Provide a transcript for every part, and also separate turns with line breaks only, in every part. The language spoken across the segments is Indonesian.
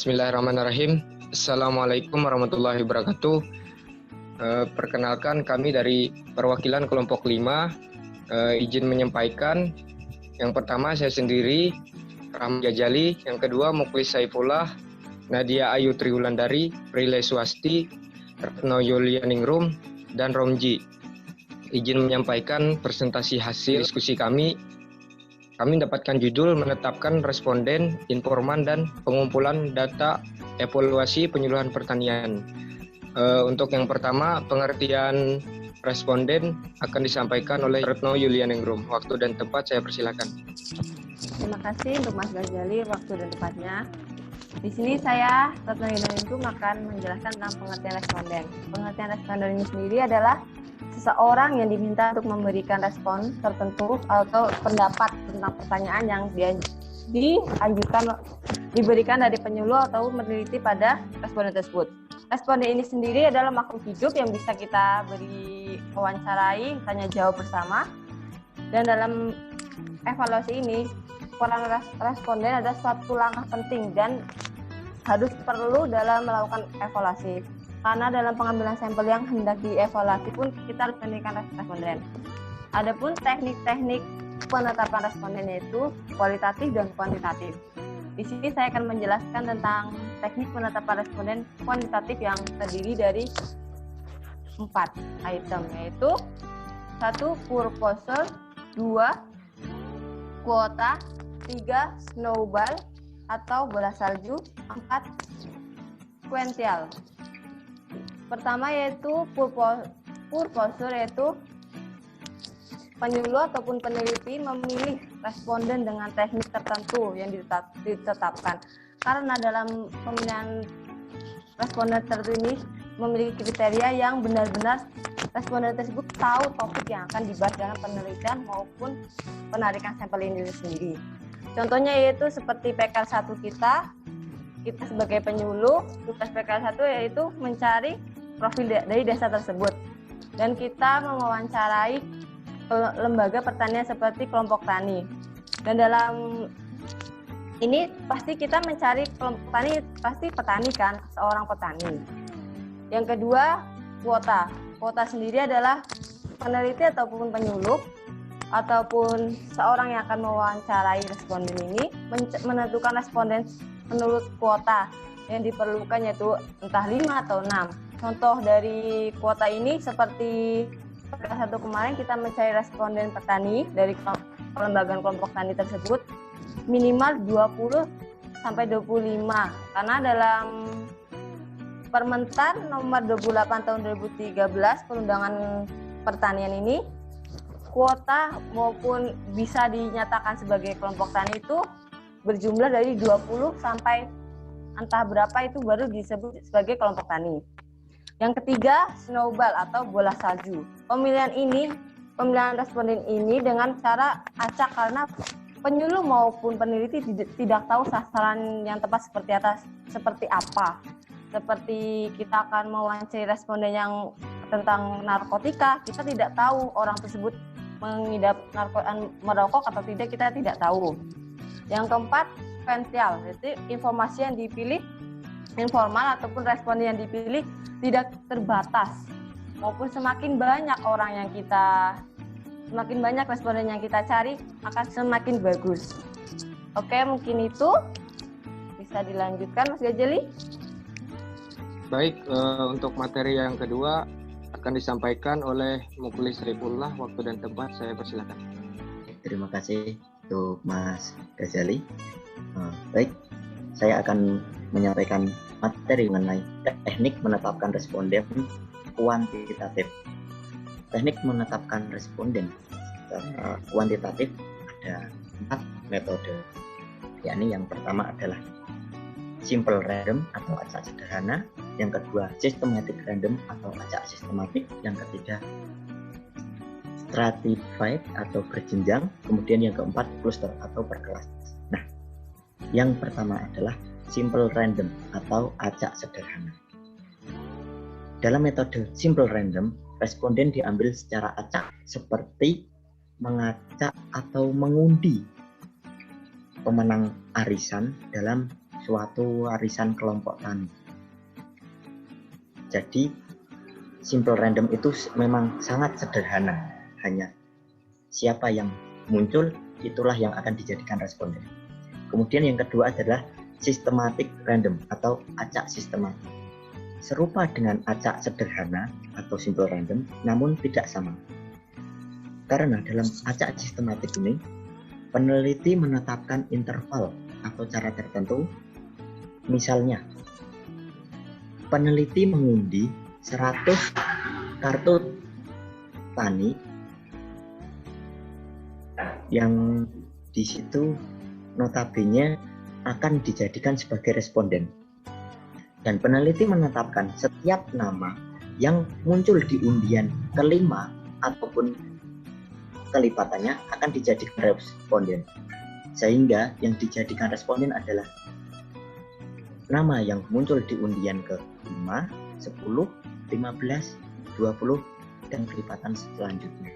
Bismillahirrahmanirrahim. Assalamualaikum warahmatullahi wabarakatuh. Perkenalkan kami dari perwakilan kelompok 5 izin menyampaikan. Yang pertama saya sendiri, Rahmat Ghazali. Yang kedua Mukhlis Saifullah, Nadia Ayu Triwulandari, Prilly Swasti, Retno Yulianingrum, dan Romji. Izin menyampaikan presentasi hasil diskusi kami. Kami mendapatkan judul menetapkan responden, informan, dan pengumpulan data evaluasi penyuluhan pertanian. Untuk yang pertama, pengertian responden akan disampaikan oleh Retno Yulianingrum. Waktu dan tempat saya persilakan.
Terima kasih untuk Mas Ghazali waktu dan tempatnya. Di sini saya, Retno Yulianingrum, akan menjelaskan tentang pengertian responden. Pengertian responden ini sendiri adalah seseorang yang diminta untuk memberikan respon tertentu atau pendapat tentang pertanyaan yang diberikan dari penyuluh atau meneliti pada responden tersebut. Responden ini sendiri adalah makhluk hidup yang bisa kita beri wawancarai, tanya jawab bersama. Dan dalam evaluasi ini, peran responden adalah suatu langkah penting dan harus perlu dalam melakukan evaluasi. Karena dalam pengambilan sampel yang hendak dievaluasi pun kita harus memberikan responden. Adapun teknik-teknik penetapan responden yaitu kualitatif dan kuantitatif. Di sini saya akan menjelaskan tentang teknik penetapan responden kuantitatif yang terdiri dari 4 item, yaitu 1. Purpose, 2. Kuota, 3. Snowball atau bola salju, 4. Quintial. Pertama yaitu purpose, yaitu penyuluh ataupun peneliti memilih responden dengan teknik tertentu yang ditetapkan. Karena dalam pemilihan responden tertentu ini memiliki kriteria yang benar-benar responden tersebut tahu topik yang akan dibahas dalam penelitian maupun penarikan sampel ini sendiri. Contohnya yaitu seperti PKL 1 kita sebagai penyuluh, tugas PKL 1 yaitu mencari profil dari desa tersebut, dan kita mewawancarai lembaga pertanian seperti kelompok tani. Dan dalam ini pasti kita mencari kelompok tani, pasti petani kan, seorang petani. Yang kedua, kuota sendiri adalah peneliti ataupun penyuluh ataupun seorang yang akan mewawancarai responden ini menentukan responden menurut kuota yang diperlukan, yaitu entah 5 atau 6. Contoh dari kuota ini seperti pada satu kemarin kita mencari responden petani dari pelembagaan kelompok tani tersebut minimal 20 sampai 25, karena dalam Permentan nomor 28 tahun 2013 perundangan pertanian ini kuota maupun bisa dinyatakan sebagai kelompok tani itu berjumlah dari 20 sampai entah berapa itu baru disebut sebagai kelompok tani. Yang ketiga, snowball atau bola salju. Pemilihan responden ini dengan cara acak karena penyuluh maupun peneliti tidak tahu sasaran yang tepat seperti apa. Seperti kita akan mewawancarai responden yang tentang narkotika, kita tidak tahu orang tersebut mengidap merokok atau tidak, kita tidak tahu. Yang keempat, quintial, yaitu informasi yang dipilih informal ataupun responden yang dipilih tidak terbatas, maupun semakin banyak responden yang kita cari akan semakin bagus. Oke, mungkin itu bisa dilanjutkan Mas Ghazali.
Baik, untuk materi yang kedua akan disampaikan oleh Mukhlis Saifullah. Waktu dan tempat saya persilakan.
Terima kasih untuk Mas Ghazali. Baik, saya akan menyampaikan materi mengenai teknik menetapkan responden kuantitatif. Teknik menetapkan responden kuantitatif ada 4 metode. Yakni yang pertama adalah simple random atau acak sederhana, yang kedua systematic random atau acak sistematik, yang ketiga stratified atau berjenjang, kemudian yang keempat cluster atau berkelas. Nah, yang pertama adalah simple random atau acak sederhana. Dalam metode simple random, responden diambil secara acak seperti mengacak atau mengundi pemenang arisan dalam suatu warisan kelompok tani. Jadi simple random itu memang sangat sederhana, hanya siapa yang muncul itulah yang akan dijadikan responden. Kemudian yang kedua adalah systematic random atau acak sistematik. Serupa dengan acak sederhana atau simple random, namun tidak sama. Karena dalam acak sistematik ini, peneliti menetapkan interval atau cara tertentu. Misalnya, peneliti mengundi 100 kartu tani yang di situ notabene akan dijadikan sebagai responden. Dan peneliti menetapkan setiap nama yang muncul di undian kelima ataupun kelipatannya akan dijadikan responden. Sehingga yang dijadikan responden adalah nama yang muncul di undian ke-5, 10, 15, 20, dan kelipatan selanjutnya.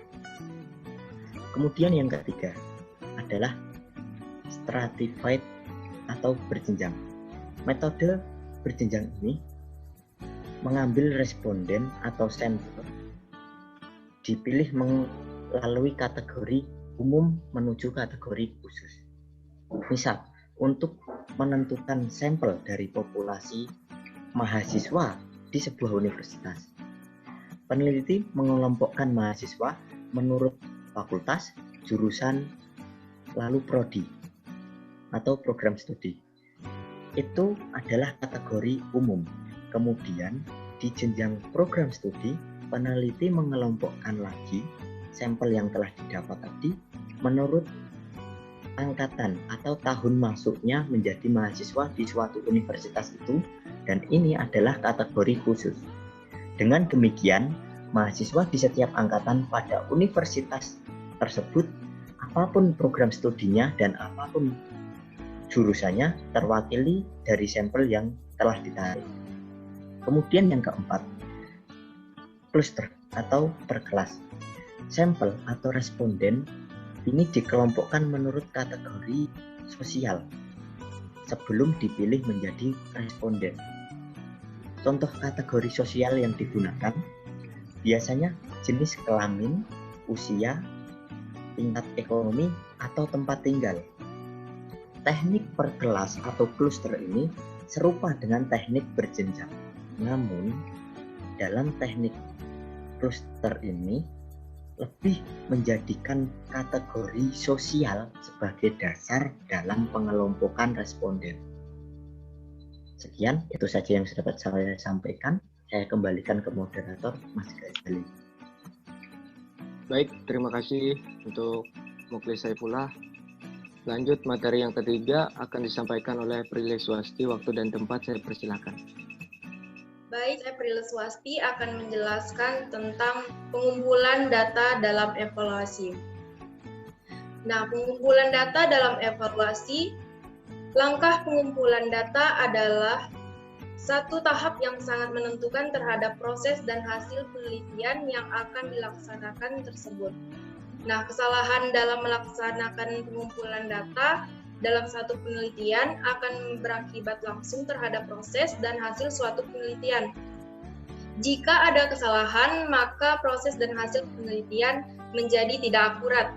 Kemudian yang ketiga adalah stratified atau berjenjang. Metode berjenjang ini mengambil responden atau sampel dipilih melalui kategori umum menuju kategori khusus. Misal, untuk menentukan sampel dari populasi mahasiswa di sebuah universitas, peneliti mengelompokkan mahasiswa menurut fakultas, jurusan, lalu prodi atau program studi. Itu adalah kategori umum. Kemudian di jenjang program studi, peneliti mengelompokkan lagi sampel yang telah didapat tadi menurut angkatan atau tahun masuknya menjadi mahasiswa di suatu universitas itu, dan ini adalah kategori khusus. Dengan demikian, mahasiswa di setiap angkatan pada universitas tersebut, apapun program studinya dan apapun jurusannya, terwakili dari sampel yang telah ditarik. Kemudian yang keempat, cluster atau berkelas. Sampel atau responden ini dikelompokkan menurut kategori sosial sebelum dipilih menjadi responden. Contoh kategori sosial yang digunakan biasanya jenis kelamin, usia, tingkat ekonomi, atau tempat tinggal. Teknik perkelas atau cluster ini serupa dengan teknik berjenjang. Namun, dalam teknik cluster ini lebih menjadikan kategori sosial sebagai dasar dalam pengelompokan responden. Sekian, itu saja yang dapat saya sampaikan. Saya kembalikan ke moderator, Mas Ghazali.
Baik, terima kasih untuk Mukhlis Saifullah. Lanjut, materi yang ketiga akan disampaikan oleh Prilly Swasti. Waktu dan tempat saya persilakan.
Baik, saya Prilly Swasti akan menjelaskan tentang pengumpulan data dalam evaluasi. Nah, pengumpulan data dalam evaluasi, langkah pengumpulan data adalah satu tahap yang sangat menentukan terhadap proses dan hasil penelitian yang akan dilaksanakan tersebut. Nah, kesalahan dalam melaksanakan pengumpulan data dalam satu penelitian akan berakibat langsung terhadap proses dan hasil suatu penelitian. Jika ada kesalahan, maka proses dan hasil penelitian menjadi tidak akurat.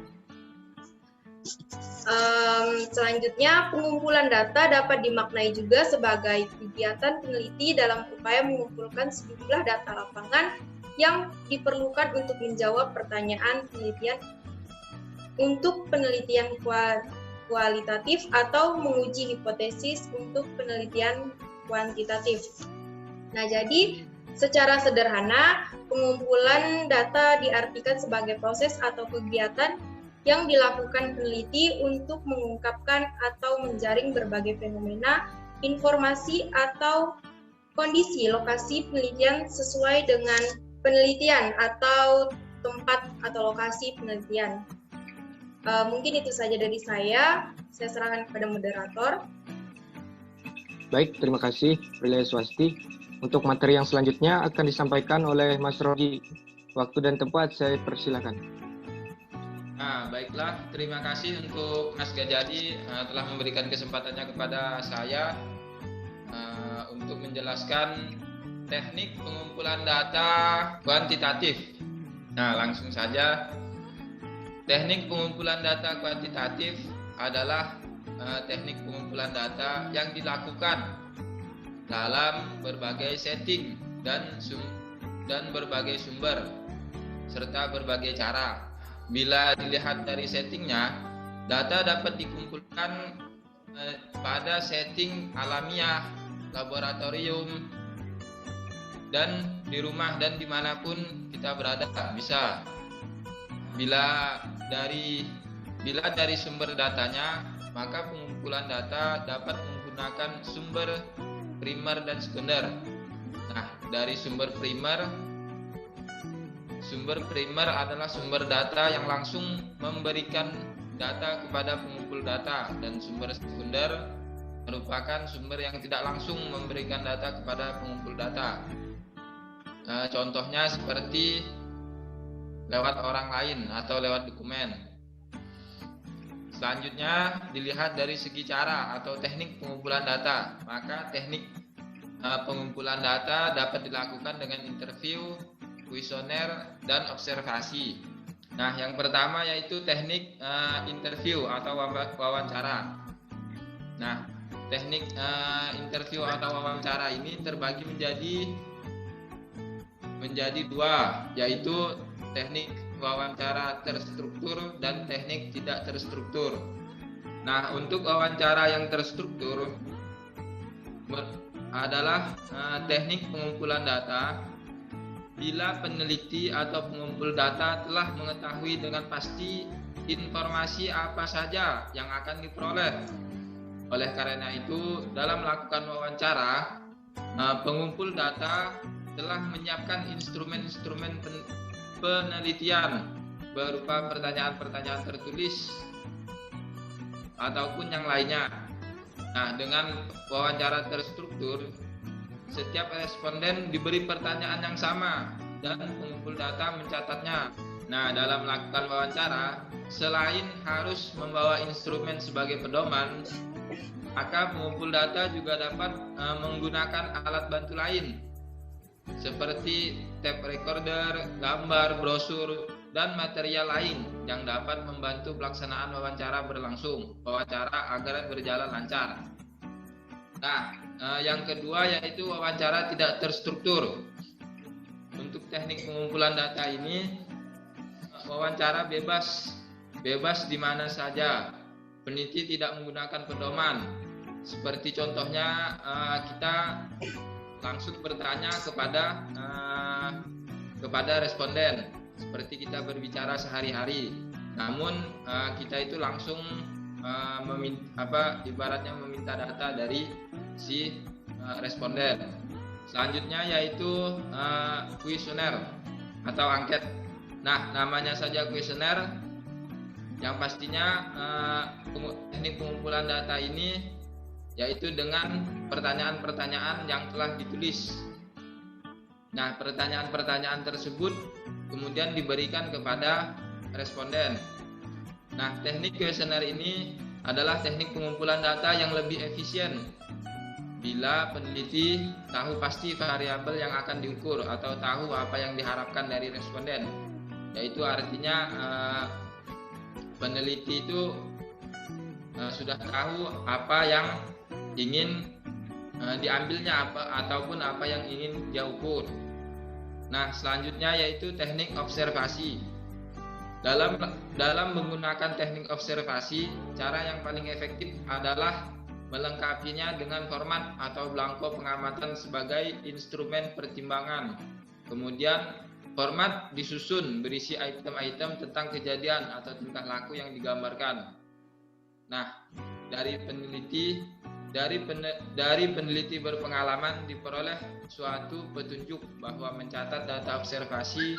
Selanjutnya, pengumpulan data dapat dimaknai juga sebagai kegiatan peneliti dalam upaya mengumpulkan sejumlah data lapangan yang diperlukan untuk menjawab pertanyaan penelitian untuk penelitian kualitatif atau menguji hipotesis untuk penelitian kuantitatif. Nah, jadi secara sederhana, pengumpulan data diartikan sebagai proses atau kegiatan yang dilakukan peneliti untuk mengungkapkan atau menjaring berbagai fenomena, informasi, atau kondisi lokasi penelitian sesuai dengan penelitian atau tempat atau lokasi penelitian. Mungkin itu saja dari saya serahkan kepada moderator.
Baik, terima kasih Prilly Swasti. Untuk materi yang selanjutnya akan disampaikan oleh Mas Rodi. Waktu dan tempat saya persilakan.
Nah, baiklah, terima kasih untuk Mas Ghazali telah memberikan kesempatannya kepada saya untuk menjelaskan teknik pengumpulan data kuantitatif. Nah, langsung saja. Teknik pengumpulan data kuantitatif adalah teknik pengumpulan data yang dilakukan dalam berbagai setting dan berbagai sumber serta berbagai cara. Bila dilihat dari settingnya, data dapat dikumpulkan pada setting alamiah, laboratorium, dan di rumah dan dimanapun kita berada bisa. Bila dari sumber datanya, maka pengumpulan data dapat menggunakan sumber primer dan sekunder. Nah, dari sumber primer adalah sumber data yang langsung memberikan data kepada pengumpul data, dan sumber sekunder merupakan sumber yang tidak langsung memberikan data kepada pengumpul data. Contohnya seperti lewat orang lain atau lewat dokumen. Selanjutnya dilihat dari segi cara atau teknik pengumpulan data. Maka teknik pengumpulan data dapat dilakukan dengan interview, kuesioner, dan observasi. Nah, yang pertama yaitu teknik interview atau wawancara. Nah, teknik interview atau wawancara ini terbagi menjadi dua, yaitu teknik wawancara terstruktur dan teknik tidak terstruktur. Nah, untuk wawancara yang terstruktur adalah teknik pengumpulan data bila peneliti atau pengumpul data telah mengetahui dengan pasti informasi apa saja yang akan diperoleh. Oleh karena itu, dalam melakukan wawancara, pengumpul data telah menyiapkan instrumen-instrumen penelitian berupa pertanyaan-pertanyaan tertulis ataupun yang lainnya. Nah, dengan wawancara terstruktur, setiap responden diberi pertanyaan yang sama dan pengumpul data mencatatnya. Nah, dalam melakukan wawancara, selain harus membawa instrumen sebagai pedoman, maka pengumpul data juga dapat menggunakan alat bantu lain seperti tape recorder, gambar, brosur, dan material lain yang dapat membantu pelaksanaan wawancara agar berjalan lancar. Nah, yang kedua yaitu wawancara tidak terstruktur. Untuk teknik pengumpulan data ini, wawancara bebas di mana saja. Peneliti tidak menggunakan pedoman. Seperti contohnya kita langsung bertanya kepada responden seperti kita berbicara sehari-hari. Namun kita itu langsung ibaratnya meminta data dari si responden. Selanjutnya yaitu kuesioner atau angket. Nah, namanya saja kuesioner, yang pastinya teknik pengumpulan data ini yaitu dengan pertanyaan-pertanyaan yang telah ditulis. Nah, pertanyaan-pertanyaan tersebut kemudian diberikan kepada responden. Nah, teknik kuesioner ini adalah teknik pengumpulan data yang lebih efisien bila peneliti tahu pasti variabel yang akan diukur atau tahu apa yang diharapkan dari responden. Yaitu artinya peneliti itu sudah tahu apa yang ingin diambilnya ataupun apa yang ingin dia ukur. Nah, selanjutnya yaitu teknik observasi. Dalam menggunakan teknik observasi, cara yang paling efektif adalah melengkapinya dengan format atau belangko pengamatan sebagai instrumen pertimbangan. Kemudian format disusun berisi item-item tentang kejadian atau tingkah laku yang digambarkan. Nah, dari peneliti berpengalaman diperoleh suatu petunjuk bahwa mencatat data observasi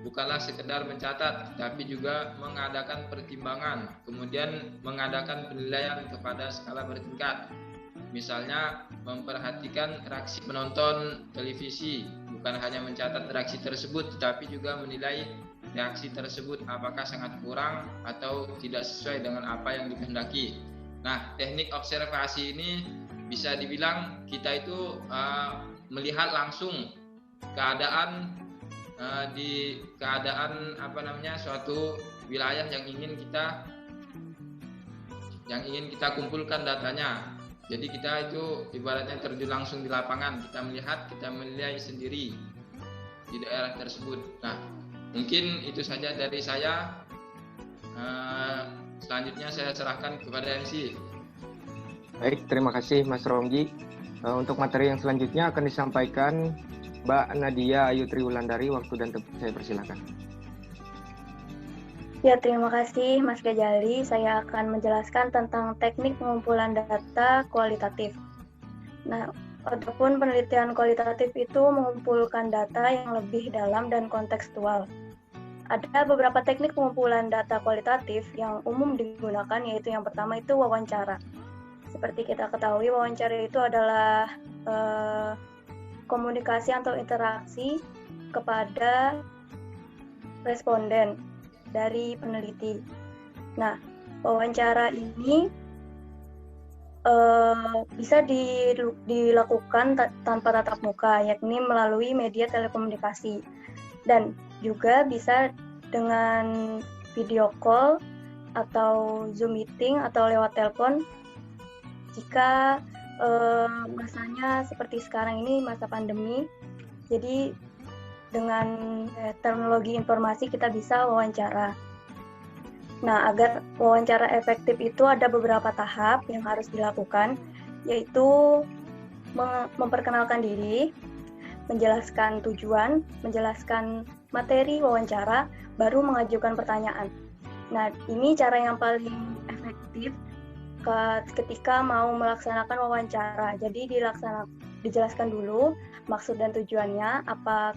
bukanlah sekedar mencatat, tapi juga mengadakan pertimbangan, kemudian mengadakan penilaian kepada skala bertingkat. Misalnya memperhatikan reaksi penonton televisi, bukan hanya mencatat reaksi tersebut, tetapi juga menilai reaksi tersebut apakah sangat kurang atau tidak sesuai dengan apa yang dikehendaki. Nah, teknik observasi ini bisa dibilang kita itu melihat langsung keadaan di keadaan suatu wilayah yang ingin kita kumpulkan datanya. Jadi kita itu ibaratnya terjun langsung di lapangan, kita melihat, kita menilai sendiri di daerah tersebut. Nah, mungkin itu saja dari saya. Selanjutnya saya serahkan kepada MC.
Baik, terima kasih Mas Romji. Untuk materi yang selanjutnya akan disampaikan Mbak Nadia Ayu Triwulandari. Waktu dan tempat saya persilakan.
Ya, terima kasih Mas Gajali. Saya akan menjelaskan tentang teknik pengumpulan data kualitatif. Nah, adapun penelitian kualitatif itu mengumpulkan data yang lebih dalam dan kontekstual. Ada beberapa teknik pengumpulan data kualitatif yang umum digunakan, yaitu yang pertama itu wawancara. Seperti kita ketahui, wawancara itu adalah komunikasi atau interaksi kepada responden dari peneliti. Nah, wawancara ini bisa dilakukan tanpa tatap muka, yakni melalui media telekomunikasi, dan juga bisa dengan video call atau Zoom meeting atau lewat telepon jika masanya seperti sekarang ini masa pandemi. Jadi dengan teknologi informasi kita bisa wawancara. Nah, agar wawancara efektif itu ada beberapa tahap yang harus dilakukan, yaitu memperkenalkan diri, menjelaskan tujuan, menjelaskan materi wawancara, baru mengajukan pertanyaan. Nah, ini cara yang paling efektif ketika mau melaksanakan wawancara. Jadi dijelaskan dulu maksud dan tujuannya apa,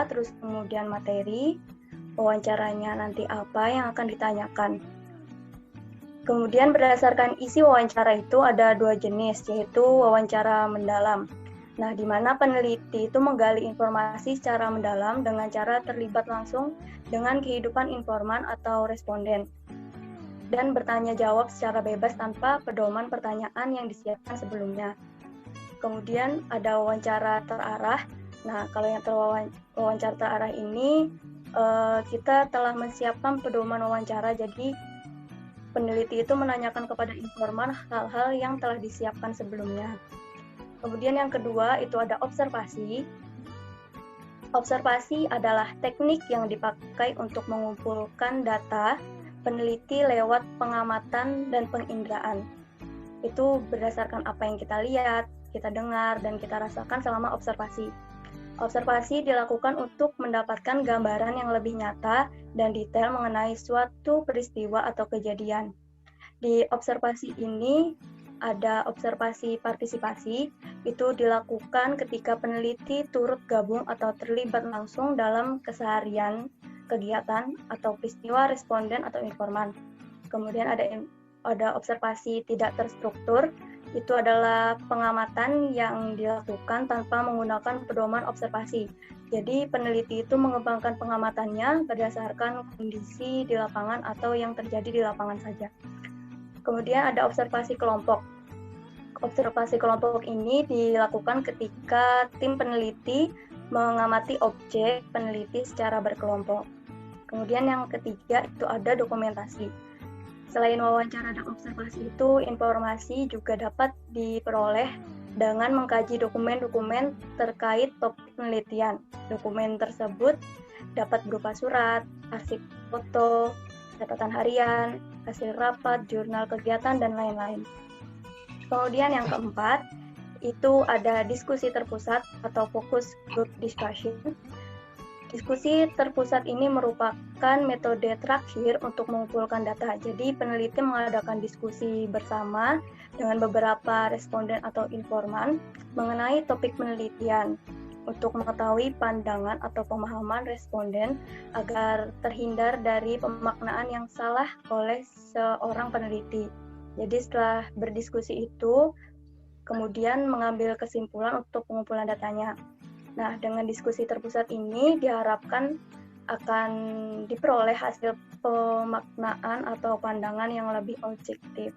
terus kemudian materi, wawancaranya nanti apa yang akan ditanyakan. Kemudian berdasarkan isi wawancara itu ada 2 jenis, yaitu wawancara mendalam. Nah, di mana peneliti itu menggali informasi secara mendalam dengan cara terlibat langsung dengan kehidupan informan atau responden, dan bertanya jawab secara bebas tanpa pedoman pertanyaan yang disiapkan sebelumnya. Kemudian ada wawancara terarah. Nah, kalau yang wawancara terarah ini, kita telah menyiapkan pedoman wawancara, jadi peneliti itu menanyakan kepada informan hal-hal yang telah disiapkan sebelumnya. Kemudian yang kedua itu ada observasi. Observasi adalah teknik yang dipakai untuk mengumpulkan data peneliti lewat pengamatan dan penginderaan. Itu berdasarkan apa yang kita lihat, kita dengar, dan kita rasakan selama observasi. Observasi dilakukan untuk mendapatkan gambaran yang lebih nyata dan detail mengenai suatu peristiwa atau kejadian. Di observasi ini ada observasi partisipasi, itu dilakukan ketika peneliti turut gabung atau terlibat langsung dalam keseharian, kegiatan, atau peristiwa responden atau informan. Kemudian ada observasi tidak terstruktur, itu adalah pengamatan yang dilakukan tanpa menggunakan pedoman observasi. Jadi peneliti itu mengembangkan pengamatannya berdasarkan kondisi di lapangan atau yang terjadi di lapangan saja. Kemudian ada observasi kelompok. Observasi kelompok ini dilakukan ketika tim peneliti mengamati objek peneliti secara berkelompok. Kemudian yang ketiga itu ada dokumentasi. Selain wawancara dan observasi itu, informasi juga dapat diperoleh dengan mengkaji dokumen-dokumen terkait topik penelitian. Dokumen tersebut dapat berupa surat, arsip foto, catatan harian, hasil rapat, jurnal kegiatan, dan lain-lain. Kemudian yang keempat, itu ada diskusi terpusat atau focus group discussion. Diskusi terpusat ini merupakan metode terakhir untuk mengumpulkan data. Jadi peneliti mengadakan diskusi bersama dengan beberapa responden atau informan mengenai topik penelitian untuk mengetahui pandangan atau pemahaman responden agar terhindar dari pemaknaan yang salah oleh seorang peneliti. Jadi setelah berdiskusi itu, kemudian mengambil kesimpulan untuk pengumpulan datanya. Nah, dengan diskusi terpusat ini diharapkan akan diperoleh hasil pemaknaan atau pandangan yang lebih objektif.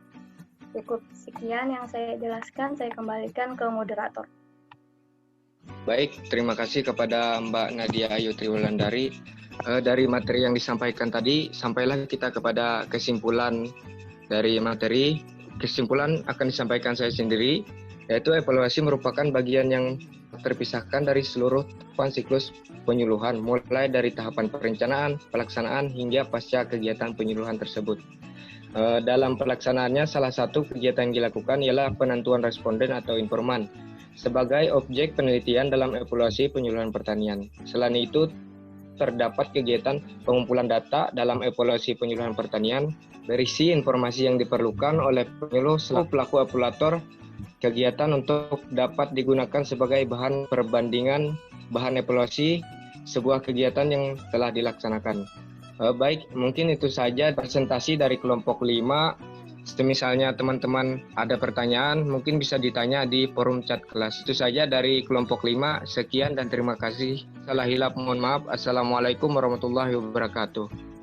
Cukup sekian yang saya jelaskan, saya kembalikan ke moderator.
Baik, terima kasih kepada Mbak Nadia Ayu Triwulandari. Dari materi yang disampaikan tadi, sampailah kita kepada kesimpulan dari materi. Kesimpulan akan disampaikan saya sendiri, yaitu evaluasi merupakan bagian yang terpisahkan dari seluruh tahapan siklus penyuluhan, mulai dari tahapan perencanaan, pelaksanaan, hingga pasca kegiatan penyuluhan tersebut. Dalam pelaksanaannya, salah satu kegiatan yang dilakukan ialah penentuan responden atau informan sebagai objek penelitian dalam evaluasi penyuluhan pertanian. Selain itu, terdapat kegiatan pengumpulan data dalam evaluasi penyuluhan pertanian, berisi informasi yang diperlukan oleh penyuluh selaku pelaku evaluator kegiatan untuk dapat digunakan sebagai bahan perbandingan bahan evaluasi sebuah kegiatan yang telah dilaksanakan. Baik, mungkin itu saja presentasi dari kelompok 5. Misalnya teman-teman ada pertanyaan, mungkin bisa ditanya di forum chat kelas. Itu saja dari kelompok 5. Sekian dan terima kasih. Salah hilap mohon maaf. Assalamualaikum warahmatullahi wabarakatuh.